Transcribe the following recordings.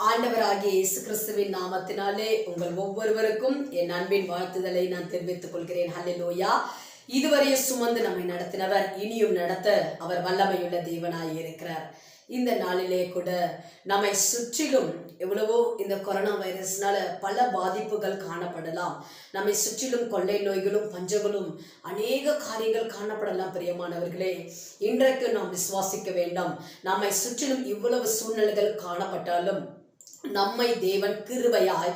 ஆண்டவராகிய இயேசு கிறிஸ்துவின் நாமத்தினாலே உங்கள் ஒவ்வொருவருக்கும் என் அன்பின் வாழ்த்துதலை நான் தெரிவித்துக் கொள்கிறேன். ஹல்லேலூயா. இதுவரைய சுமந்து நம்மை நடத்தினவர் இனியும் நடத்த அவர் வல்லமையுள்ள தேவனாய் இருக்கிறார். இந்த நாளிலே கூட நம்மை சுற்றிலும் எவ்வளவோ இந்த கொரோனா வைரஸ்னால பல பாதிப்புகள் காணப்படலாம். நம்மை சுற்றிலும் கொள்ளை நோய்களும் பஞ்சங்களும் அநேக காரியங்கள் காணப்படலாம். பிரியமானவர்களே, இன்றைக்கு நாம் விசுவாசிக்க வேண்டாம். நம்மை சுற்றிலும் இவ்வளவு சூழ்நிலைகள் காணப்பட்டாலும் நம்மை தேவன் கிருபையாய்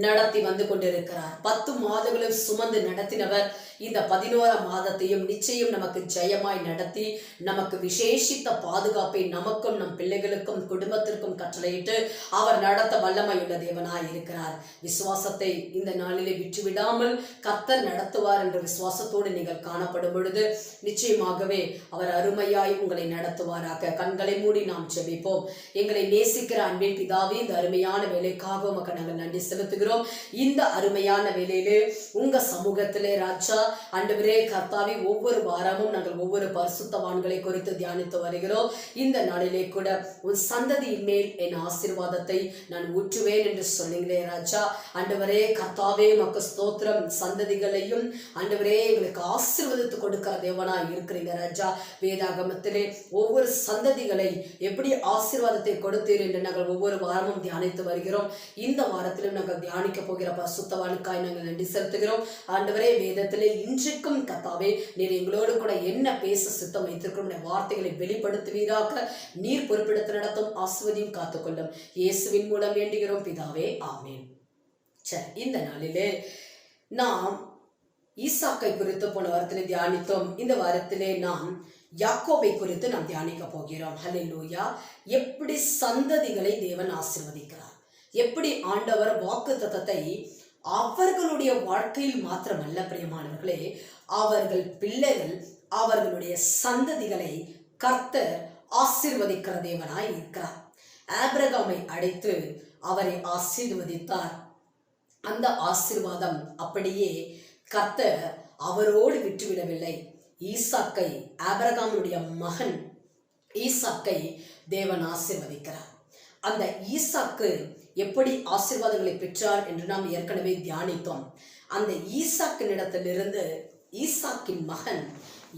நடத்தி வந்து கொண்டிருக்கிறார். 10 மாதங்களும் சுமந்து நடத்தினவர் இந்த 11ஆம் மாதத்தையும் நிச்சயம் நமக்கு ஜெயமாய் நடத்தி நமக்கு விசேஷித்த பாதுகாப்பை நமக்கும் நம் பிள்ளைகளுக்கும் குடும்பத்திற்கும் கட்டளையிட்டு அவர் நடத்த வல்லமையுள்ள தேவனாய் இருக்கிறார். விசுவாசத்தை இந்த நாளிலே விட்டுவிடாமல் கர்த்தர் நடத்துவார் என்ற விசுவாசத்தோடு நீங்கள் காணப்படும் பொழுது நிச்சயமாகவே அவர் அருமையாய் உங்களை நடத்துவாராக. கண்களை மூடி நாம் ஜெபிப்போம். எங்களை நேசிக்கிற அன்பின் பிதாவே, இந்த அருமையான வேலைக்காக உமக்கு நாங்கள் நன்றி செலுத்துகிறோம். இந்த அருமையான வேலையிலே உங்க சமூகத்திலே ராஜா ஆண்டவரே கர்த்தாவே, ஒவ்வொரு வாரமும் நாங்கள் ஒவ்வொரு பரிசுத்தவான்களை குறித்து தியானித்து வருகிறோம். இந்த நாளிலே கூட உன் சந்ததியின் மேல் என் ஆசீர்வாதத்தை நான் ஊற்றுவேன் என்று சொன்னீங்களே ராஜா. ஆண்டவரே கர்த்தாவே, உமக்கு ஸ்தோத்திரம். சந்ததிகளையும் ஆண்டவரே எங்களுக்கு ஆசீர்வதித்து கொடுக்கிற தேவனா இருக்கிறீங்க ராஜா. வேதாகமத்திலே ஒவ்வொரு சந்ததிகளை எப்படி ஆசீர்வாதத்தை கொடுத்தீர் என்று நாங்கள் ஒவ்வொரு வாரமும் தியானித்து வருகிறோம். இந்த வாரத்திலும் நாங்கள் தியானிக்க போகிற பரிசுத்தவானுக்காய் நாங்கள் நன்றி செலுத்துகிறோம். ஆண்டவரே, வேதத்திலே இன்றைக்கும் கர்த்தாவே நீர் எங்களோடு கூட என்ன பேச சித்தம் வைத்திருக்கிறோம் வார்த்தைகளை வெளிப்படுத்துவீராக. நீர் பொறுப்பெடுத்து நடத்தும் ஆசீர்வதியும் காத்துக்கொள்ளும். இயேசுவின் மூலம் வேண்டுகிறோம் பிதாவே, ஆமென். சரி, இந்த நாளிலே நாம் ஈசாக்கை குறித்து போன வாரத்திலே தியானித்தோம். இந்த வாரத்திலே நாம் யாக்கோபை குறித்து நாம் தியானிக்க போகிறோம். ஹல்லேலூயா. எப்படி சந்ததிகளை தேவன் ஆசீர்வதிக்கிறார், எப்படி ஆண்டவர் வாக்குத்தத்தத்தை அவர்களுடைய வாழ்க்கையில் மாத்திரமல்ல பிரியமானவர்களே, அவர்கள் பிள்ளைகள் அவர்களுடைய சந்ததிகளை கர்த்தர் ஆசீர்வதிக்கிற தேவனாய் இருக்கிறார். ஆபிரகாமை அழைத்து அவரை ஆசீர்வதித்தார். அந்த ஆசீர்வாதம் அப்படியே கர்த்தர் அவரோடு விட்டுவிடவில்லை. ஈசாக்கை, ஆபிரகாமுடைய மகன் ஈசாக்கை தேவன் ஆசீர்வதிக்கிறார். அந்த ஈசாக்கு எப்படி ஆசீர்வாதங்களை பெற்றார் என்று நாம் ஏற்கனவே தியானித்தோம். அந்த ஈசாக்கினிடத்திலிருந்து ஈசாக்கின் மகன்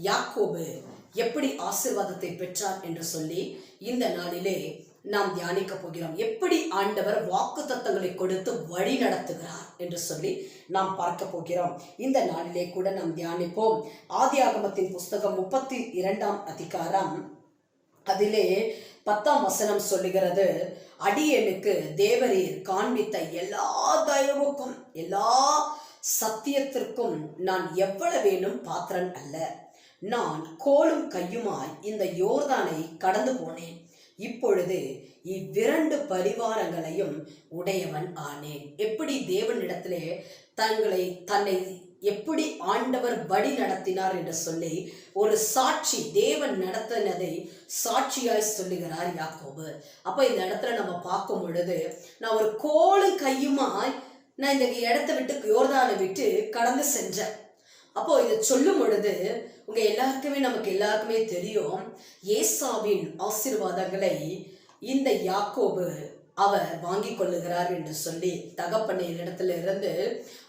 யாக்கோபு எப்படி ஆசீர்வாதத்தை பெற்றார் என்று சொல்லி இந்த நாளிலே நாம் தியானிக்க போகிறோம். எப்படி ஆண்டவர் வாக்குத்தத்தங்களை கொடுத்து வழி நடத்துகிறார் என்று சொல்லி நாம் பார்க்க போகிறோம். இந்த நாளிலே கூட நாம் தியானிப்போம். ஆதியாகமத்தின் புஸ்தகம் 32ஆம் அதிகாரம், அதிலே 10ஆம் வசனம் சொல்லுகிறது, அடியேனுக்கு தேவரீர் காண்பித்த எல்லா தயவுக்கும் எல்லா சத்தியத்திற்கும் நான் எவ்வளவேனும் பாத்திரன் அல்ல. நான் கோலும் கையுமாய் இந்த யோர்தானை கடந்து போனேன். இப்பொழுது இவ்விரண்டு பரிவாரங்களையும் உடையவன் ஆனேன். எப்படி தேவனிடத்திலே தன்னை எப்படி ஆண்டவர் வழி நடத்தினார் என்று சொல்லி ஒரு சாட்சி, தேவன் நடத்தினதை சாட்சியாய் சொல்லுகிறார் யாக்கோபு. அப்ப இந்த இடத்துல நம்ம பார்க்கும் பொழுது, நான் ஒரு கோலும் கையுமாய் நான் இந்த இடத்தை விட்டு யோர்தானை விட்டு கடந்து சென்றேன். அப்போ இதை சொல்லும் பொழுது உங்க நமக்கு எல்லாருக்குமே தெரியும், ஏசாவின் ஆசீர்வாதங்களை இந்த யாக்கோபு அவர் வாங்கி கொள்ளுகிறார் என்று சொல்லி தகப்பனின் இடத்துல இருந்து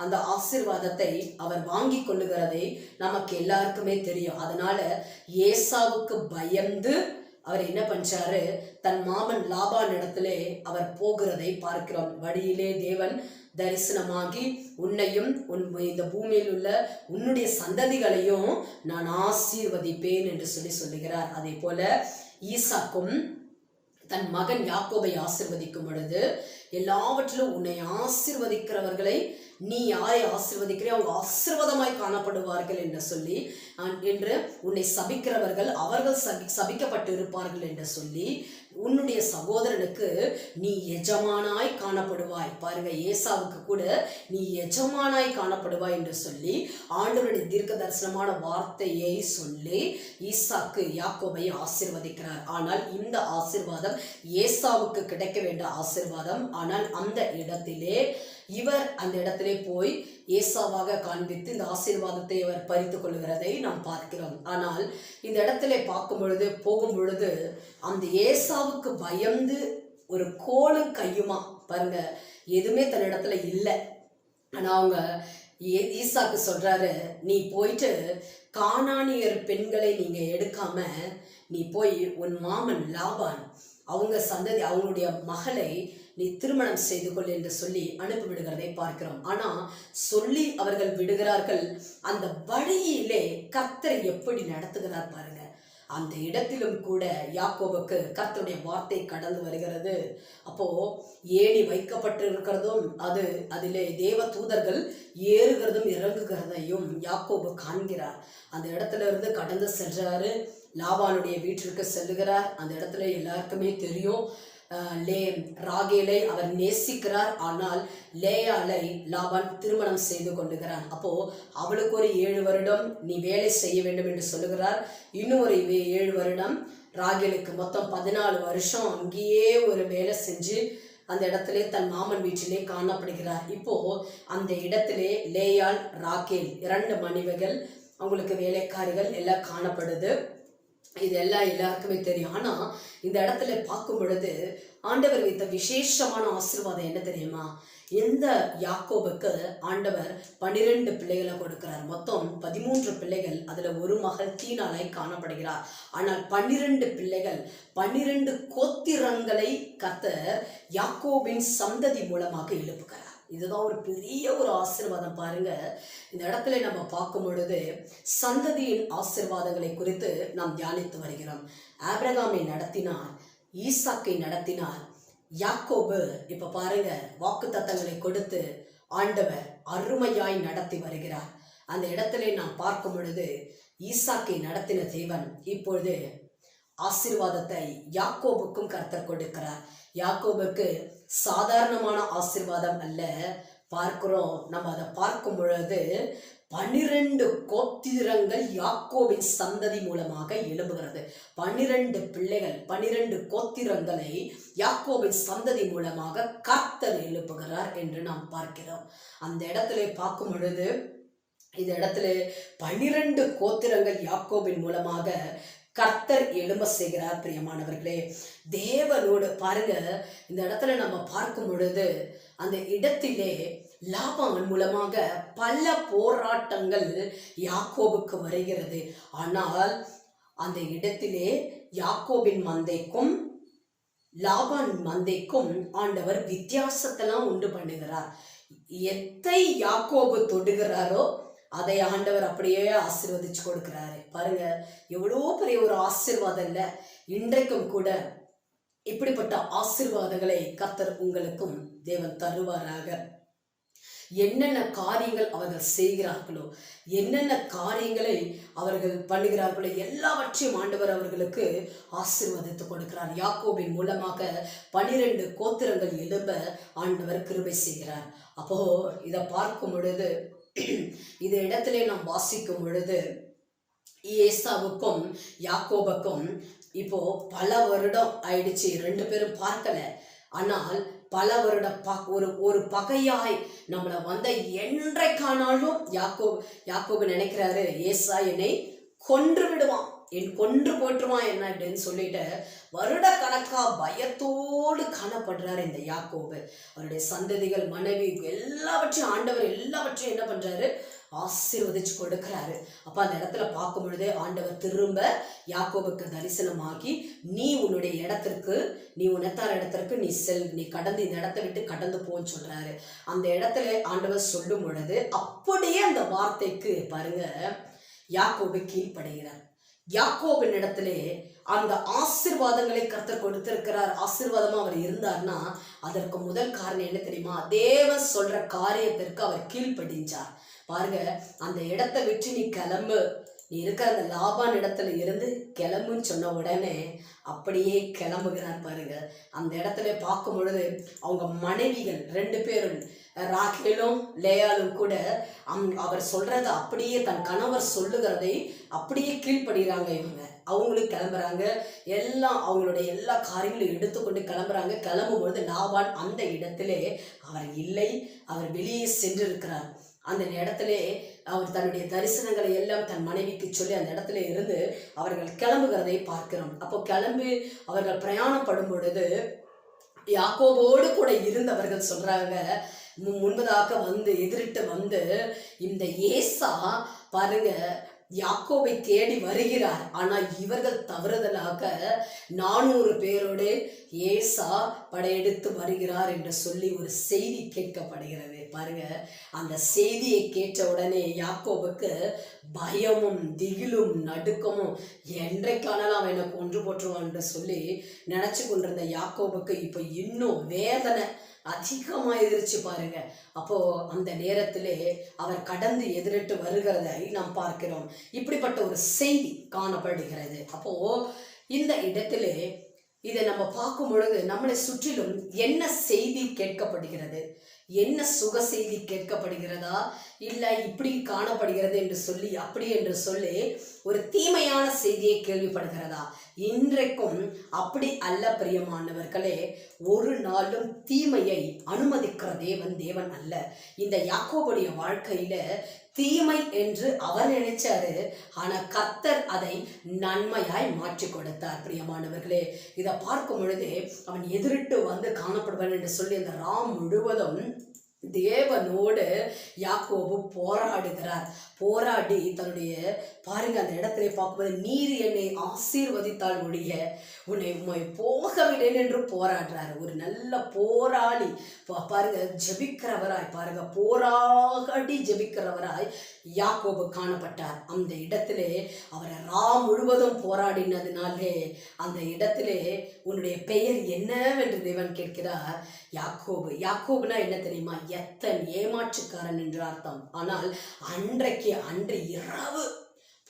அந்த ஆசீர்வாதத்தை அவர் வாங்கி கொள்ளுகிறதை நமக்கு எல்லாருக்குமே தெரியும். அதனால ஏசாவுக்கு பயந்து அவர் என்ன பண்றாரு, தன் மாமன் லாபான் இடத்திலே அவர் போகிறதை பார்க்கிறோம். வழியிலே தேவன் தரிசனமாகி உன்னையும் இந்த பூமியில் உள்ள உன்னுடைய சந்ததிகளையும் நான் ஆசீர்வதிப்பேன் என்று சொல்லுகிறார். அதே போல ஈசாக்கும் தன் மகன் யாக்கோபை ஆசீர்வதிக்கும் பொழுது, எல்லாவற்றிலும் உன்னை ஆசீர்வதிக்கிறவர்களை நீ யாரை ஆசீர்வதிக்கிறே அவங்க ஆசீர்வாதமாய் காணப்படுவார்கள் என்று சொல்லி, என்று உன்னை சபிக்கிறவர்கள் அவர்கள் சபிக்கப்பட்டு இருப்பார்கள் என்று சொல்லி, உன்னுடைய சகோதரனுக்கு நீ எஜமானாய் காணப்படுவாய். பாருங்க, ஏசாவுக்கு கூட நீ எஜமானாய் காணப்படுவாய் என்று சொல்லி ஆண்டவருடைய தீர்க்க தரிசனமான வார்த்தையை சொல்லி ஈசாக்கு யாக்கோபை ஆசீர்வதிக்கிறார். ஆனால் இந்த ஆசீர்வாதம் ஏசாவுக்கு கிடைக்க வேண்டிய ஆசீர்வாதம். ஆனால் அந்த இடத்திலே இவர் அந்த இடத்திலே போய் ஏசாவாக காண்பித்து இந்த ஆசீர்வாதத்தை அவர் பறித்து கொள்கிறதை நாம் பார்க்கிறோம். ஆனால் இந்த இடத்திலே பார்க்கும் பொழுது போகும் பொழுது அந்த ஏசாவுக்கு பயந்து ஒரு கோலும் கையுமா பாருங்க, எதுவுமே தன்னிடத்துல இல்லை. ஆனா அவங்க ஈசாக்கு சொல்றாரு, நீ போயிட்டு கானானியர் பெண்களை நீங்க எடுக்காம நீ போய் உன் மாமன் லாபான் அவங்க சந்ததி அவங்களுடைய மகளை நீ திருமணம் செய்து கொள் என்று சொல்லி அனுப்பி விடுகிறதை பார்க்கிறோம். ஆனா சொல்லி அவர்கள் விடுகிறார்கள். அந்த வழியிலே கர்த்தர் எப்படி நடத்துகிறார் பாருங்க. அந்த இடத்திலும் கூட யாக்கோபுக்கு கர்த்தருடைய வார்த்தை கடந்து வருகிறது. அப்போ ஏணி வைக்கப்பட்டு இருக்கிறதும் அதிலே தேவ தூதர்கள் ஏறுகிறதும் இறங்குகிறதையும் யாக்கோபு காண்கிறார். அந்த இடத்துல இருந்து கடந்து சென்றாரு. லாபானுடைய வீட்டிற்கு செல்லுகிறார். அந்த இடத்துல எல்லாருக்குமே தெரியும், ராகேலை அவர் நேசிக்கிறார். ஆனால் லேயாளை லாபான் திருமணம் செய்து கொள்ளுகிறான். அப்போ அவளுக்கு ஒரு 7 வருடம் நீ வேலை செய்ய வேண்டும் என்று சொல்லுகிறார். இன்னும் ஒரு 7 வருடம் ராகேலுக்கு மொத்தம் 14 வருஷம் அங்கேயே ஒரு வேலை செஞ்சு அந்த இடத்திலே தன் மாமன் வீட்டிலே காணப்படுகிறார். இப்போ அந்த இடத்திலே லேயாள் ராகேல் 2 மனைவிகள், அவங்களுக்கு வேலைக்காரிகள் எல்லாம் காணப்படுது. இதெல்லாம் எல்லாருக்குமே தெரியும். ஆனா இந்த இடத்துல பார்க்கும் பொழுது ஆண்டவர் வைத்த விசேஷமான ஆசீர்வாதம் என்ன தெரியுமா? இந்த யாக்கோபுக்கு ஆண்டவர் 12 பிள்ளைகளை கொடுக்கிறார். மொத்தம் 13 பிள்ளைகள். அதுல ஒரு மகள் தீனாலை காணப்படுகிறார். ஆனால் 12 பிள்ளைகள், 12 கோத்திரங்களை கர்த்தர் யாக்கோபின் சந்ததி மூலமாக எழுப்புகிறார். இதுதான் ஒரு பெரிய ஒரு ஆசீர்வாதம் பாருங்க. இந்த இடத்துல நம்ம பார்க்கும் பொழுது சந்ததியின் ஆசீர்வாதங்களை குறித்து நாம் தியானித்து வருகிறோம். ஆபிரகாமை நடத்தினார், ஈசாக்கை நடத்தினார், யாக்கோபு இப்ப பாருங்க வாக்குத்தத்தங்களை கொடுத்து ஆண்டவர் அருமையாய் நடத்தி வருகிறார். அந்த இடத்துல நாம் பார்க்கும் பொழுது ஈசாக்கை நடத்தின தேவன் இப்பொழுது ஆசீர்வாதத்தை யாக்கோபுக்கும் கர்த்தர் கொடுக்கிறார். யாக்கோபுக்கு சாதாரணமான ஆசீர்வாதம் அல்ல. பார்க்கிறோம், நம்ம அதை பார்க்கும் பொழுது 12 கோத்திரங்கள் யாக்கோபின் சந்ததி மூலமாக எழும்புகிறது. 12 பிள்ளைகள், 12 கோத்திரங்களை யாக்கோபின் சந்ததி மூலமாக கர்த்தர் எழுப்புகிறார் என்று நாம் பார்க்கிறோம். அந்த இடத்துல பார்க்கும் பொழுது இந்த இடத்துல 12 கோத்திரங்கள் யாக்கோபின் மூலமாக கர்த்தர் எழும்ப செய்கிறார். பிரியமானவர்களே, தேவனோடு பாருங்க, இந்த இடத்துல நம்ம பார்க்கும் பொழுது அந்த இடத்திலே லாபான் மூலமாக பல போராட்டங்கள் யாக்கோபுக்கு வருகிறது. ஆனால் அந்த இடத்திலே யாக்கோபின் மந்தைக்கும் லாபான் மந்தைக்கும் ஆண்டவர் வித்தியாசத்தெல்லாம் உண்டு பண்ணுகிறார். எத்தை யாக்கோபு தொடுகிறாரோ அதை ஆண்டவர் அப்படியே ஆசீர்வதிச்சு கொடுக்கிறாரு. பாருங்க, எவ்வளோ பெரிய ஒரு ஆசீர்வாதம் இல்லை. இன்றைக்கும் கூட இப்படிப்பட்ட ஆசீர்வாதங்களை கர்த்தர் உங்களுக்கும் தேவன் தருவாராக. என்னென்ன காரியங்கள் அவர்கள் செய்கிறார்களோ, என்னென்ன காரியங்களை அவர்கள் பண்ணுகிறார்களோ எல்லாவற்றையும் ஆண்டவர் அவர்களுக்கு ஆசீர்வதித்து கொடுக்கிறார். யாக்கோபின் மூலமாக 12 கோத்திரங்கள் எழும்ப ஆண்டவர் கிருபை செய்கிறார். அப்போ இதை பார்க்கும் பொழுது இந்த இடத்துல நாம் வாசிக்கும் பொழுது ஏசாவுக்கும் யாக்கோபுக்கும் இப்போ பல வருடம் ஆயிடுச்சு, 2 பேரும் பார்க்கல. ஆனால் பல வருட ஒரு பகையாய் நம்மளை வந்த என்றைக்கானாலும் யாக்கோபு நினைக்கிறாரு, ஏசா என்னை கொன்று விடுவான், கொன்று போட்டுருவான் என்ன அப்படின்னு சொல்லிட்டு வருட கணக்கா பயத்தோடு காணப்படுறாரு இந்த யாக்கோபு. அவருடைய சந்ததிகள், மனைவி எல்லாவற்றையும் ஆண்டவர் எல்லாவற்றையும் என்ன பண்றாரு? ஆசீர்வதிச்சு கொடுக்கிறாரு. அப்ப அந்த இடத்துல பார்க்கும் பொழுது ஆண்டவர் திரும்ப யாக்கோபுக்கு தரிசனமாகி, நீ உன்னுடைய இடத்திற்கு, நீ உனத்தார் இடத்திற்கு நீ செல், நீ கடந்து இந்த இடத்தை விட்டு கடந்து போன்னு சொல்றாரு. அந்த இடத்துல ஆண்டவர் சொல்லும் பொழுது அப்படியே அந்த வார்த்தைக்கு பாருங்க யாக்கோபு கீழ்ப்படுகிறார். யாக்கோபின் இடத்திலே அந்த ஆசீர்வாதங்களை கர்த்தர் கொடுத்திருக்கிறார். ஆசீர்வாதமா அவர் இருந்தார்னா அதற்கு முதல் காரணம் என்ன தெரியுமா? தேவன் சொல்ற காரியத்திற்கு அவர் கீழ்ப்படிஞ்சார். பாருங்க, அந்த இடத்தை விட்டு நீ கிளம்பு, நீ இருக்கிற அந்த லாபான் இடத்துல இருந்து கிளம்புன்னு சொன்ன உடனே அப்படியே கிளம்புகிறார். பாருங்க, அந்த இடத்துல பார்க்கும் பொழுது அவங்க மனைவிகள் 2 பேரும், ராகேலும் லேயாலும் கூட அவர் சொல்றத அப்படியே தன் கணவர் சொல்லுகிறதை அப்படியே கீழ்ப்படுகிறாங்க. அவங்களும் கிளம்புறாங்க. எல்லாம் அவங்களுடைய எல்லா காரியங்களும் எடுத்துக்கொண்டு கிளம்புறாங்க. கிளம்பும்பொழுது லாபான் அந்த இடத்திலே அவர் இல்லை, அவர் வெளியே சென்று இருக்கிறார். அந்த இடத்துல அவர் தன்னுடைய தரிசனங்களை எல்லாம் தன் மனைவிக்கு சொல்லி அந்த இடத்துல இருந்து அவர்கள் கிளம்புகிறதை பார்க்கிறோம். அப்போ கிளம்பி அவர்கள் பிரயாணப்படும் பொழுது யாக்கோபோடு கூட இருந்தவர்கள் சொல்றாங்க, முன்பதாக வந்து எதிரிட்டு வந்து இந்த ஏசா பாருங்க யாக்கோபை தேடி வருகிறார். ஆனா இவர்கள் தவறுதலாக 400 பேரோடு ஏசா படையெடுத்து வருகிறார் என்று சொல்லி ஒரு செய்தி கேட்கப்படுகிறது. பாருங்க, அந்த செய்தியை கேட்ட உடனே யாக்கோபுக்கு பயமும் திகிலும் நடுக்கமும், என்றைக்கானாலும் அவன் என்னை கொன்று போட்டுருவான் என்று சொல்லி நினைச்சு கொண்டிருந்த யாக்கோபுக்கு இப்ப இன்னும் வேதனை அதிகமா எதிர்ச்சு பாருங்க. அப்போ அந்த நேரத்திலே அவர் கடந்து எதிரிட்டு வருகிறதை நாம் பார்க்கிறோம். இப்படிப்பட்ட ஒரு செய்தி காணப்படுகிறது. அப்போ இந்த இடத்திலே இதை நம்ம பார்க்கும் பொழுது நம்மளை சுற்றிலும் என்ன செய்தி கேட்கப்படுகிறது, என்ன சுக செய்தி கேட்கப்படுகிறதா, இல்லை இப்படி காணப்படுகிறது என்று சொல்லி அப்படி என்று சொல்லி ஒரு தீமையான செய்தியை கேள்விப்படுகிறதா? இன்றைக்கும் அப்படி அல்ல பிரியமானவர்களே. ஒரு நாளும் தீமையை அனுமதிக்கிற தேவன் அல்ல. இந்த யாக்கோபுடைய வாழ்க்கையில தீமை என்று அவர் நினைச்சாரு, ஆனா கர்த்தர் அதை நன்மையாய் மாற்றி கொடுத்தார். பிரியமானவர்களே, இதை பார்க்கும் பொழுது அவன் எதிரிட்டு வந்து காணப்படுவான் என்று சொல்லி அந்த ராம் முழுவதும் தேவனோடு யாக்கோபு போராடுகிறார். போராடி தன்னுடைய பாருங்க அந்த இடத்துல பார்க்கும்போது, நீர் என்னை ஆசீர்வதித்தால் ஒழிய உன்னை போக விடேன் என்று போராடுறாரு. ஒரு நல்ல போராளி பாருங்க, ஜெபிக்கிறவராய் பாருங்க, போராடி ஜெபிக்கிறவராய் யாக்கோபு காணப்பட்டார். அந்த இடத்திலே அவரை முழுவதும் போராடினதுனாலே அந்த இடத்திலே உன்னுடைய பெயர் என்னவென்று தேவன் கேட்கிறார். யாக்கோபு. யாக்கோபுனா என்ன தெரியுமா? எத்தன், ஏமாற்றுக்காரன் என்று அர்த்தம். ஆனால் அன்று இரவு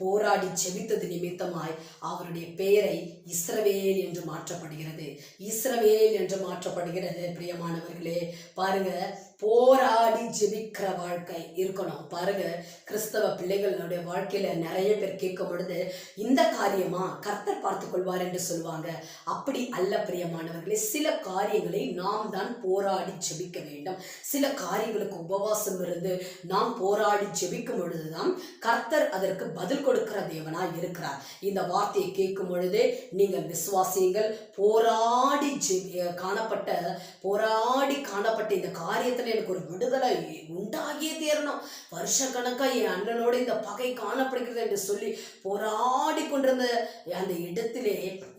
போராடி ஜெபித்தது நிமித்தமாய் அவருடைய பெயரை இஸ்ரவேல் என்று மாற்றப்படுகிறது. இஸ்ரவேல் என்று மாற்றப்படுகிறது. பிரியமானவர்களே, பாருங்க, போராடி ஜெபிக்கிற வாழ்க்கை இருக்கணும். பாருங்க, கிறிஸ்தவ பிள்ளைகளுடைய வாழ்க்கையில நிறைய பேர் கேட்கும் பொழுது, இந்த காரியமா கர்த்தர் பார்த்து கொள்வார் என்று சொல்லுவாங்க. அப்படி அல்ல பிரியமானவர்களே. சில காரியங்களை நாம் தான் போராடி ஜெபிக்க வேண்டும். சில காரியங்களுக்கு உபவாசம் இருந்து நாம் போராடி ஜெபிக்கும் பொழுதுதான் கர்த்தர் அதற்கு பதில் கொடுக்கிற தேவனா இருக்கிறார். இந்த வார்த்தையை கேட்கும் பொழுது நீங்கள் விசுவாசியுங்கள். போராடி காணப்பட்ட இந்த காரியத்துல எனக்கு ஒரு விடுதலை உண்டாகியே தேரணும். வருஷ கணக்கா என் அண்ணனோட இந்த பகை காணப்படுகிறது என்று சொல்லி போராடி கொண்டிருந்த அந்த இடத்திலே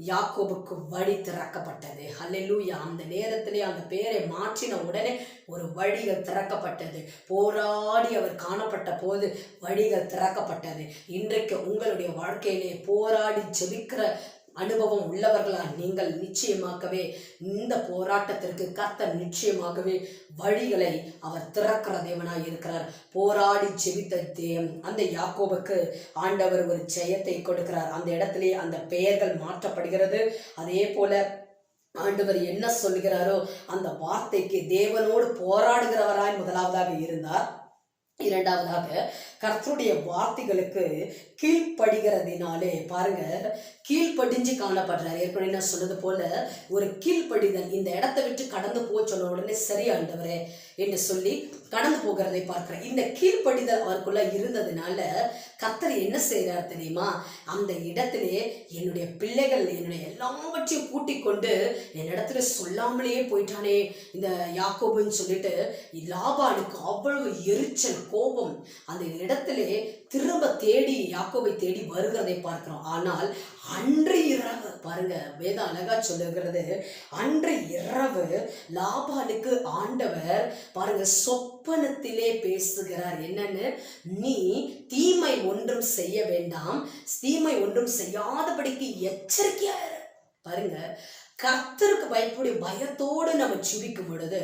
யாக்கோபுக்கு வழி திறக்கப்பட்டது. ஹல்லேலூயா. அந்த நேரத்திலே அந்த பெயரை மாற்றின உடனே ஒரு வழிகள் திறக்கப்பட்டது. போராடி அவர் காணப்பட்ட போது வழிகள் திறக்கப்பட்டது. இன்றைக்கு உங்களுடைய வாழ்க்கையிலே போராடி ஜெபிக்கிற அனுபவம் உள்ளவர்களா நீங்கள் நிச்சயமாகவே இந்த போராட்டத்திற்கு கர்த்தர் நிச்சயமாகவே வழிகளை அவர் திறக்கிற தேவனாய் இருக்கிறார். போராடி ஜெபித்த அந்த யாக்கோபுக்கு ஆண்டவர் ஒரு ஜெயத்தை கொடுக்கிறார். அந்த இடத்திலே அந்த பெயர்கள் மாற்றப்படுகிறது. அதே போல ஆண்டவர் என்ன சொல்கிறாரோ அந்த வார்த்தைக்கு தேவனோடு போராடுகிறவராய் முதலாவதாக இருந்தார். இரண்டாவதாக கர்த்தருடைய வார்த்தைகளுக்கு கீழ்ப்படுகிறதினாலே பாருங்க, கீழ்ப்படிஞ்சு காணப்படுறார். ஏற்கனவே நான் சொன்னது போல ஒரு கீழ்ப்படிதல். இந்த இடத்தை விட்டு கடந்து போக சொன்ன உடனே சரி ஆண்டவரே என்று சொல்லி கடந்து போகிறதை பார்க்கிறேன். இந்த கீழ்ப்படிதல் அவருக்குள்ள இருந்ததுனால கர்த்தர் என்ன செய்யறார் தெரியுமா? அந்த இடத்திலே என்னுடைய பிள்ளைகள் என்னுடைய எல்லாவற்றையும் கூட்டிக் கொண்டு என்னிடத்துல சொல்லாமலேயே போயிட்டானே இந்த யாக்கோபுன்னு சொல்லிட்டு லாபானுக்கு அவ்வளவு எரிச்சல், கோபம். அந்த இடத்திலே திரும்ப தேடி யாக்கோபை தேடி வருகிறதை பார்க்கிறோம். ஆனால் அன்று இரவு பாருங்க, வேதம் அழகா சொல்லுகிறது, அன்று இரவு லாபானுக்கு ஆண்டவர் பாருங்க சொப்பனத்திலே பேசுகிறார். என்னன்னு, நீ தீமை ஒன்றும் செய்ய வேண்டாம், தீமை ஒன்றும் செய்யாதபடிக்கு எச்சரிக்கையாயிரு. பாருங்க, கர்த்தருக்கு பயப்படி பயத்தோடு நம்ம ஜெபிக்கும் பொழுது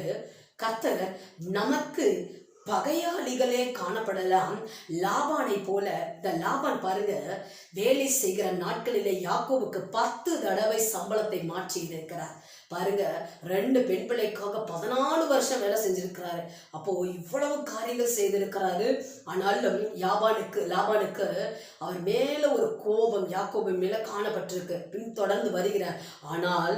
கர்த்தர் நமக்கு பகையாளிகளே காணப்படலாம். லாபானை போல இந்த லாபான் பாருங்க, வேலை செய்கிற நாட்களிலே யாக்கோபுக்கு 10 தடவை சம்பளத்தை மாற்றி இருக்கிறார். பாருங்க, 2 பெண் பிள்ளைக்காக 14 வருஷம் வேலை செஞ்சிருக்கிறாரு. அப்போ இவ்வளவு காரியங்கள் செய்திருக்கிறாரு. ஆனாலும் லாபானுக்கு அவர் மேல ஒரு கோபம் யாக்கோபு மேல காணப்பட்டிருக்கு. பின்தொடர்ந்து வருகிறார். ஆனால்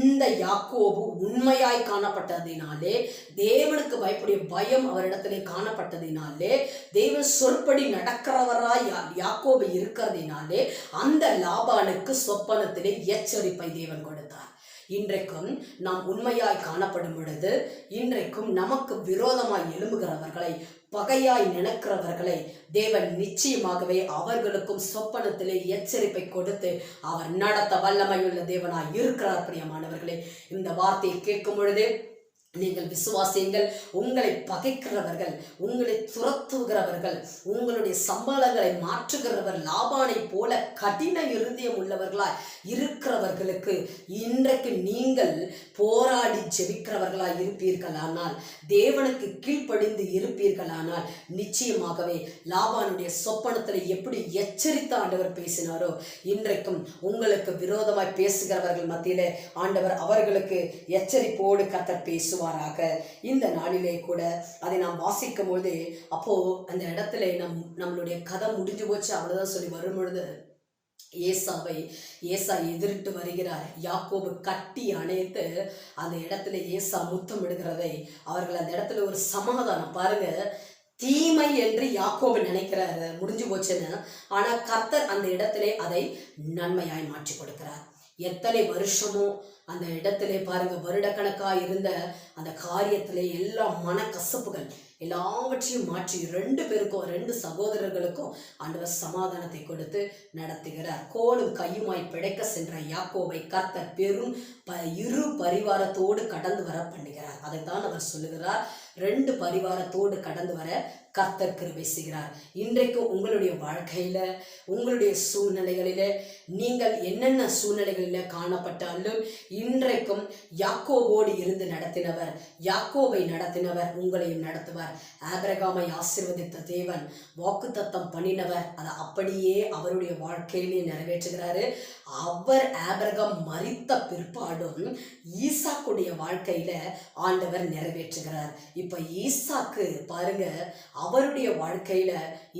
இந்த யாக்கோபு உண்மையாய் காணப்பட்டதினாலே, தேவனுக்கு பயப்படிய பயம் அவரிடத்திலே காணப்பட்டதினாலே, தேவன் சொற்படி நடக்கிறவராய் யாக்கோபு இருக்கிறதினாலே அந்த லாபானுக்கு சொப்பனத்திலே எச்சரிப்பை தேவன் கொடுத்தார். இன்றைக்கும் நாம் உண்மையாய் காணப்படும் பொழுது இன்றைக்கும் நமக்கு விரோதமாய் எழும்புகிறவர்களை, பகையாய் நினைக்கிறவர்களை தேவன் நிச்சயமாகவே அவர்களுக்கும் சொப்பனத்திலே எச்சரிப்பை கொடுத்து அவர் நடத்த வல்லமையுள்ள தேவனாய் இருக்கிறார். பிரியமானவர்களே, இந்த வார்த்தையை கேட்கும் பொழுது நீங்கள் விசுவாசியுங்கள். உங்களை பகைக்கிறவர்கள், உங்களை துரத்துகிறவர்கள், உங்களுடைய சம்பளங்களை மாற்றுகிறவர் லாபானை போல கடின இருதயம் உள்ளவர்களாய் இருக்கிறவர்களுக்கு இன்றைக்கு நீங்கள் போராடி ஜெபிக்கிறவர்களாய் இருப்பீர்களானால், தேவனுக்கு கீழ்ப்படிந்து இருப்பீர்களானால், நிச்சயமாகவே லாபானுடைய சொப்பனத்தில் எப்படி எச்சரித்த ஆண்டவர் பேசினாரோ இன்றைக்கும் உங்களுக்கு விரோதமாய் பேசுகிறவர்கள் மத்தியிலே ஆண்டவர் அவர்களுக்கு எச்சரிப்போடு கர்த்தர் பேசுவார். இந்த நாளிலே கூட அதை நாம் வாசிக்கும் பொழுது அப்போ அந்த இடத்துல நம்மளுடைய கதை முடிஞ்சு போச்சு அவ்வளவுதான் சொல்லி வரும் பொழுது ஏசா எதிரிட்டு வருகிறார். யாக்கோபு கட்டி அணைத்து அந்த இடத்துல ஏசா முத்தமிடுகிறதை அவர்கள் அந்த இடத்துல ஒரு சமாதானம் பாருங்க. தீமை என்று யாக்கோபு நினைக்கிறாரு முடிஞ்சு போச்சுன்னு, ஆனா கர்த்தர் அந்த இடத்திலே அதை நன்மையாய் மாற்றி கொடுக்கிறார். எத்தனை வருஷமோ அந்த இடத்திலே பாருங்க வருடக்கணக்காக இருந்த அந்த காரியத்திலே எல்லா மனக்கசப்புகள் எல்லாவற்றையும் மாற்றி ரெண்டு சகோதரர்களுக்கும் ஆண்டவர் சமாதானத்தை கொடுத்து நடத்துகிறார். கோலும் கையுமாய் பிழைக்க சென்ற யாக்கோபை கர்த்தர் பெரும் இரு பரிவாரத்தோடு கடந்து வர பண்ணுகிறார். அதைத்தான் அவர் சொல்லுகிறார், 2 பரிவாரத்தோடு கடந்து வர கர்த்தர் கிருபை செய்கிறார். இன்றைக்கு உங்களுடைய வாழ்க்கையில, உங்களுடைய சூழ்நிலைகளில, நீங்கள் என்னென்ன சூழ்நிலைகளில காணப்பட்டாலும் இன்றைக்கும் யாக்கோபோடு இருந்து நடத்தினவர், யாக்கோபை நடத்தினவர் உங்களையும் நடத்துவார். ஆபிரகாமை ஆசீர்வதித்த தேவன், வாக்குத்தத்தம் பண்ணினவர், அதை அப்படியே அவருடைய வாழ்க்கையிலே நிறைவேற்றுகிறாரு. அவர் ஆபிரகாம் மரித்த பிற்பாடும் ஈசாக்குடைய வாழ்க்கையில ஆண்டவர் நிறைவேற்றுகிறார். இப்ப ஈசாக்கு பாருங்க, அவருடைய வாழ்க்கையில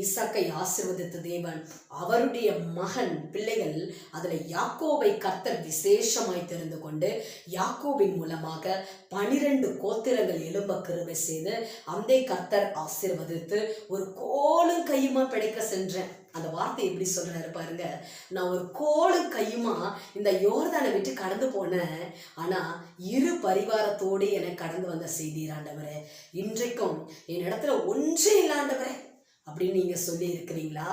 ஈசாக்கை ஆசீர்வதித்த தேவன், அவருடைய மகன் பிள்ளைகள் அதுல யாக்கோபை கர்த்தர் விசேஷமாய் தெரிந்து கொண்டு யாக்கோபின் மூலமாக 12 கோத்திரங்கள் எழும்ப கிருபை செய்து அந்த கர்த்தர் ஆசீர்வதித்து ஒரு கோலும் கையுமா பிழைக்க சென்றேன். அந்த வார்த்தை எப்படி சொல்றாரு பாருங்க, நான் ஒரு கோலும் கையுமா இந்த யோர்தானை விட்டு கடந்து போனேன், ஆனா இரு பரிவாரத்தோடு என கடந்து வந்த செய்தீர் ஆண்டவரே. இன்றைக்கும் என் இடத்துல ஒன்றே இல்லை ஆண்டவரே அப்படின்னு நீங்க சொல்லி இருக்கிறீங்களா?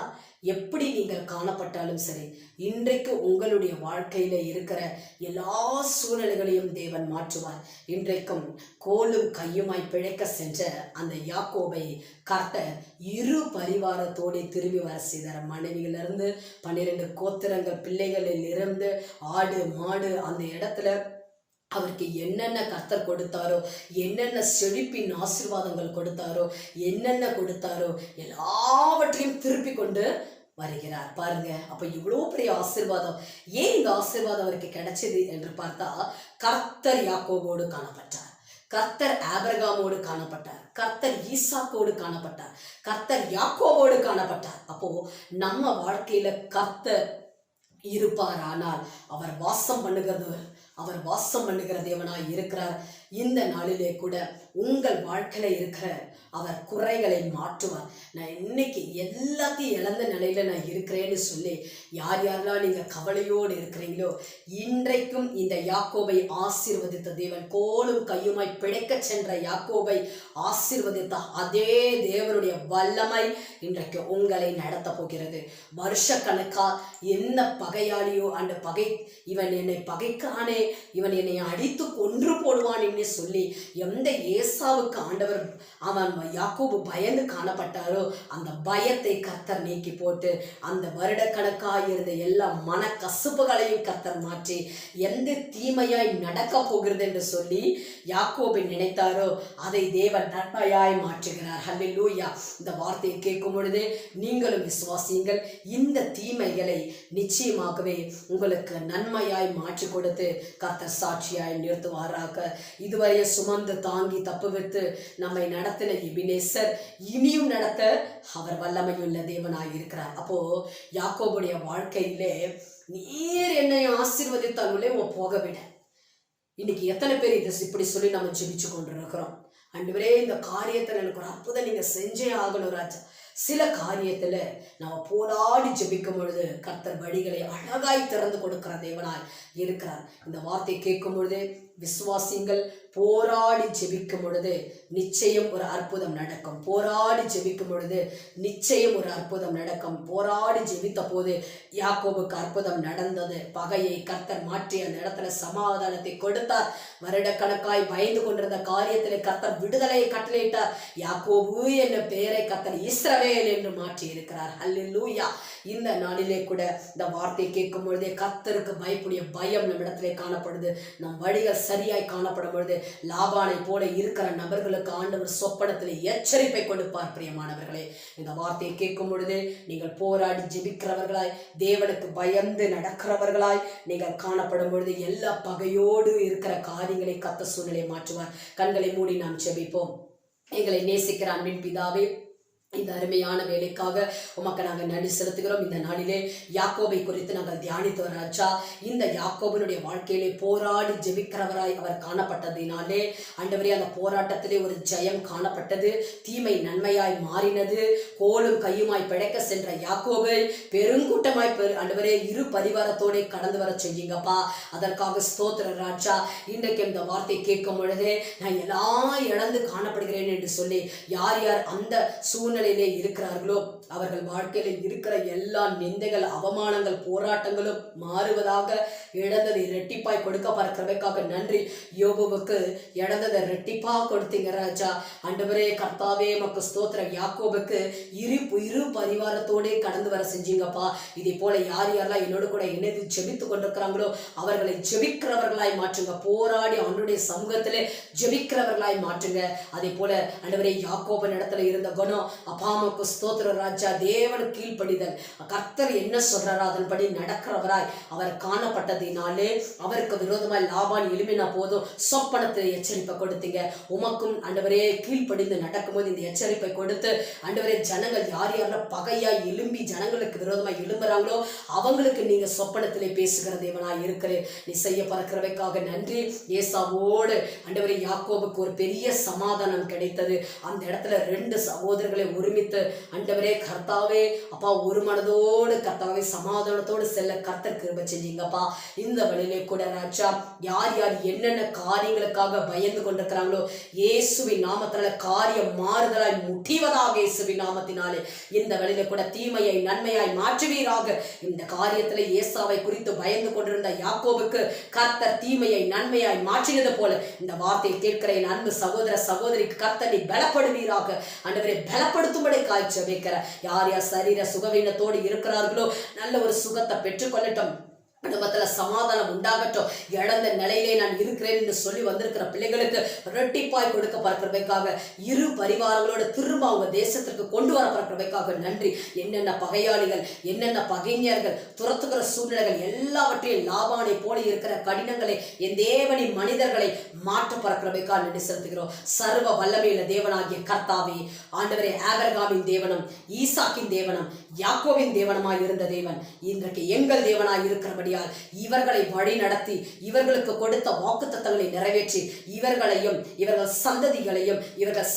எப்படி நீங்கள் காணப்பட்டாலும் சரி, இன்றைக்கு உங்களுடைய வாழ்க்கையில இருக்கிற எல்லா சூழ்நிலைகளையும் தேவன் மாற்றுவார். இன்றைக்கும் கோலும் கையுமாய் பிழைக்க சென்ற அந்த யாக்கோபை கர்த்தர் இரு பரிவாரத்தோடு திரும்பி வர செய்தார். மனைவியிலிருந்து 12 கோத்திரங்கள் பிள்ளைகளில் இருந்து ஆடு மாடு அந்த இடத்துல அவருக்கு என்னென்ன கர்த்தர் கொடுத்தாரோ, என்னென்ன செழிப்பின் ஆசீர்வாதங்கள் கொடுத்தாரோ, என்னென்ன கொடுத்தாரோ எல்லாவற்றையும் திருப்பி கொண்டு வருகிறார். பாருங்க, அப்ப இவ்வளோ பெரிய ஆசீர்வாதம். ஏன் இந்த ஆசீர்வாதம் அவருக்கு கிடைச்சது என்று பார்த்தா, கர்த்தர் யாக்கோபோடு காணப்பட்டார், கர்த்தர் ஆபிரகாமோடு காணப்பட்டார், கர்த்தர் ஈசாக்கோடு காணப்பட்டார், கர்த்தர் யாக்கோபோடு காணப்பட்டார். அப்போ நம்ம வாழ்க்கையில கர்த்தர் இருப்பார், ஆனால் அவர் வாசம் பண்ணுகிற தேவனாய் இருக்கிறார். இந்த நாளிலே கூட உங்கள் வாழ்க்கையில இருக்கிற அவர் குறைகளை மாற்றுவார். நான் இன்னைக்கு எல்லாத்தையும் இழந்த நிலையில நான் இருக்கிறேன்னு சொல்லி யார் யாரெல்லாம் நீங்க கவலையோடு இருக்கிறீங்களோ, இன்றைக்கும் இந்த யாக்கோபை ஆசீர்வதித்த தேவன், கோலும் கையுமாய் பிழைக்க சென்ற யாக்கோபை ஆசீர்வதித்த அதே தேவனுடைய வல்லமை இன்றைக்கு உங்களை நடத்த போகிறது. வருஷக்கணக்கா என்ன பகையாளியோ அந்த பகை, இவன் என்னை பகைக்கானே, இவன் என்னை அடித்து கொன்று போடுவான் என்று சொல்லி எந்த ஏசாவுக்கு ஆண்டவர் அவன் யாக்கோபு பயந்து காணப்பட்டாரோ அந்த பயத்தை கர்த்தர் நீக்கி போட்டு அந்த வருடக்கணக்காக இருந்த எல்லா மன கசுப்புகளையும் கர்த்தர் மாற்றி எந்த தீமையாய் நடக்க போகிறது என்று சொல்லி யாக்கோபை நினைத்தாரோ அதை தேவன் நன்மையாய் மாற்றுகிறார். ஹல்லேலூயா. இந்த வார்த்தையை கேட்கும் பொழுது நீங்களும் விசுவாசியுங்கள். இந்த தீமைகளை நிச்சயமாகவே உங்களுக்கு நன்மையாய் மாற்றி கொடுத்து கர்த்தர் சாட்சியாய் நிறுத்துவாராக. இதுவரைய சுமந்து தாங்கி தப்புவித்து நம்மை நடத்தின எபினேசர் இனியும் நடத்த அவர் வல்லமையுள்ள தேவனாய் இருக்கிறார். அப்போ யாக்கோபுடைய வாழ்க்கையிலே நீர் என்னை ஆசீர்வதித்தாலே போக விட. இன்னைக்கு எத்தனை பேர் இதை இப்படி சொல்லி நம்ம ஜெபிச்சு கொண்டு இருக்கிறோம். ஆண்டவரே, இந்த காரியத்தை எனக்கு ஒரு அற்புதம் நீங்க செஞ்சே ஆகணும் ராஜா, சில காரியத்துல நம்ம போராடி ஜெபிக்கும் பொழுது கர்த்தர் வழிகளை அழகாய் திறந்து கொடுக்கிற தேவனாய் இருக்கிறார். இந்த வார்த்தையை கேட்கும் பொழுது விசுவாசிங்கள் போராடி ஜெபிக்கும் பொழுது நிச்சயம் ஒரு அற்புதம் நடக்கும். போராடி ஜெபிக்கும் பொழுது நிச்சயம் ஒரு அற்புதம் நடக்கும். போராடி ஜெபித்த போது யாக்கோபுக்கு அற்புதம் நடந்தது. பகையை கர்த்தர் மாற்றி அந்த இடத்துல சமாதானத்தை கொடுத்தார். வருடக்கணக்காய் பயந்து கொண்டிருந்த காரியத்தில் கர்த்தர் விடுதலையை கட்டளையிட்டார். யாக்கோபு என்ற பெயரை கர்த்தர் இஸ்ரவேல் என்று மாற்றி இருக்கிறார். அல்லேலூயா. இந்த நாளிலே கூட இந்த வார்த்தையை கேட்கும் பொழுதே கர்த்தருக்கு பயப்படைய பயம் நம் இடத்திலே காணப்படுது. நம் வழிகள் சரியாய் காணப்படும் பொழுது லாபானை போல இருக்கிற நபர்களுக்கு ஆண்டவர் சொப்பனத்தில் எச்சரிப்பை கொடுப்பார். பிரியமானவர்களே, இந்த வார்த்தையை கேட்கும் பொழுது நீங்கள் போராடி ஜெபிக்கிறவர்களாய், தேவனுக்கு பயந்து நடக்கிறவர்களாய் நீங்கள் காணப்படும் பொழுது எல்லா பகையோடு இருக்கிற காரியங்களை கர்த்தர் சூழ்நிலை மாற்றுவார். கண்களை மூடி நாம் ஜெபிப்போம். எங்களை நேசிக்கிற அன்பின் பிதாவே, இந்த அருமையான வேலைக்காக உமக்கு நாங்கள் நன்றி செலுத்துகிறோம். இந்த நாளிலே யாக்கோபை குறித்து நாங்கள் தியானித்து வராச்சா. இந்த யாக்கோபனுடைய வாழ்க்கையிலே போராடி ஜெபிக்கிறவராய் அவர் காணப்பட்டதினாலே ஆண்டவரே அந்த போராட்டத்திலே ஒரு ஜெயம் காணப்பட்டது. தீமை நன்மையாய் மாறினது. கோலும் கையுமாய் பிழைக்க சென்ற யாக்கோபை பெருங்கூட்டமாய் ஆண்டவரே இரு பரிவாரத்தோட கடந்து வர செய்யுங்கப்பா. அதற்காக ஸ்தோத்திர ராஜா. இன்றைக்கு இந்த வார்த்தை கேட்கும் பொழுதே நான் எல்லாம் இழந்து காணப்படுகிறேன் என்று சொல்லி யார் யார் அந்த சூழ்நிலையிலே இருக்கிறார்களோ அவர்கள் வாழ்க்கையில இருக்கிற எல்லா நிந்தைகள், அவமானங்கள், போராட்டங்களும் மாறுவதாக, இழந்ததை இரட்டிப்பாய் கொடுக்க பார்க்கிறவைக்காக நன்றி. யோபுவுக்கு இழந்ததை இரட்டிப்பா கொடுத்தீங்க ராஜா. ஆண்டவரே கர்த்தாவே மக்கு ஸ்தோத்திரம். யாக்கோபுக்கு இரு பரிவாரத்தோட கடந்து வர செஞ்சீங்கப்பா. இதே போல யார் யாரெல்லாம் என்னோடு கூட இணைந்து ஜெபித்து கொண்டிருக்கிறாங்களோ அவர்களை ஜெபிக்கிறவர்களாய் மாற்றுங்க. போராடி அவனுடைய சமூகத்திலே ஜெபிக்கிறவர்களாய் மாற்றுங்க. அதே போல ஆண்டவரே யாக்கோபன் இடத்துல இருந்த குணம், அப்பாமக்கு ஸ்தோத்திர ராஜா. தேவனுக்கு கீழ்ப்படிதல், கர்த்தர் என்ன சொல்றாரோ அதன்படி நடக்கிறவராய் அவர் காணப்பட்டதினாலே அவருக்கு விரோதமாய் லாபான் எழும்பின போதும் சொப்பனத்தை எச்சரிப்பை கொடுத்தீங்க. உமக்கும் ஆண்டவரே கீழ்ப்படிந்து நடக்கும்போது இந்த எச்சரிப்பை கொடுத்து ஆண்டவரே ஜனங்கள் யார் யாரெல்லாம் பகையாய் எழும்பி ஜனங்களுக்கு விரோதமாய் எழும்புறாங்களோ அவங்களுக்கு நீங்க சொப்பனத்திலே பேசுகிற தேவனாய் இருக்கிறேன். நீ செய்ய பறக்கிறவைக்காக நன்றி. ஏசாவோடு ஆண்டவரே யாக்கோபுக்கு ஒரு பெரிய சமாதானம் கிடைத்தது. அந்த இடத்துல 2 சகோதரர்களை ஒருமித்து ஆண்டவரே கர்த்தாவே அப்பா ஒரு மனதோடு கர்த்தாவே சமாதானத்தோடு செல்ல கர்த்தர் கிருபை செஞ்சீங்கப்பா. இந்த வழியிலே கூட ராஜா யார் யார் என்னென்ன காரியங்களுக்காக பயந்து கொண்டிருக்கிறாங்களோ இயேசுவின் நாமத்தினால காரியம் மாறுதலாய் முடிவதாக. இயேசுவின் நாமத்தினாலே இந்த வழியிலே கூட தீமையை நன்மையாய் மாற்றுவீராக. இந்த காரியத்துல ஏசாவை குறித்து பயந்து கொண்டிருந்த யாக்கோபுக்கு கர்த்தர் தீமையை நன்மையாய் மாற்றினது போல இந்த வார்த்தையை கேட்கிற என் அன்பு சகோதர சகோதரிக்கு கர்த்தர் நீ பலப்படுவீராக. ஆண்டவரே பலப்படுத்தும்படி காய்ச்ச வைக்கிற யார் யார் சரீர சுகவீனத்தோடு இருக்கிறார்களோ நல்ல ஒரு சுகத்தை பெற்றுக்கொள்ளட்டும். குடும்பத்துல சமாதானம் உண்டாகட்டும். இழந்த நிலையிலே நான் இருக்கிறேன் என்று சொல்லி வந்திருக்கிற பிள்ளைகளுக்கு இரட்டிப்பாய் கொடுக்க பார்க்கிறவைக்காக இரு பரிவாரங்களோடு திரும்ப அவங்க தேசத்திற்கு கொண்டு வர பார்க்கிறவைக்காக நன்றி. என்னென்ன பகையாளிகள், என்னென்ன பகைஞர்கள், துரத்துகிற சூழ்நிலைகள் எல்லாவற்றையும் லாபானை போல இருக்கிற கடினங்களை என் தேவனின் மனிதர்களை மாற்ற பார்க்கிறவைக்காக நன்றி செலுத்துகிறோம். சர்வ வல்லமையுள்ள தேவனாகிய கர்த்தாவே ஆண்டவரே, ஆபிரகாமின் தேவனும் ஈசாக்கின் தேவனும் யாக்கோபின் தேவனுமாய் இருந்த தேவன் இன்றைக்கு எங்கள் தேவனாய் இருக்கிறபடி இவர்களை வழி நடத்தி இவர்களுக்கு கொடுத்த வாக்குத்தத்தங்களை நிறைவேற்றி இவர்களையும் இவர்கள் சந்ததிகளையும் இவர்கள்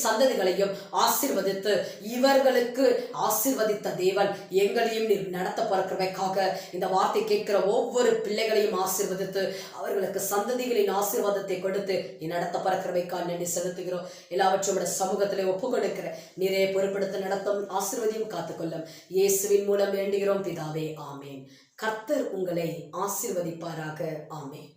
சந்ததிகளையும் ஆசீர்வதித்து இவர்களுக்கு ஆசீர்வதித்த தேவன் எங்களையும் நடத்த பிறக்கிறவைக்காக இந்த வார்த்தை கேட்கிற ஒவ்வொரு பிள்ளைகளையும் ஆசீர்வதித்து அவர்களுக்கு சந்ததிகளின் ஆசீர்வாதத்தை கொடுத்து நடத்த பிறக்கிறவைக்காக நன்றி செலுத்துகிறோம். எல்லாவற்றும் சமூகத்திலே ஒப்பு கொடுக்கிற நிறைய பொறுப்படுத்த நடத்தும் ஆசீர்வதியும் காத்துக்கொள்ளும். இயேசுவின் மூலம் வேண்டுகிறோம் பிதாவே, ஆமேன். கர்த்தர் உங்களை ஆசீர்வதிப்பாராக. ஆமேன்.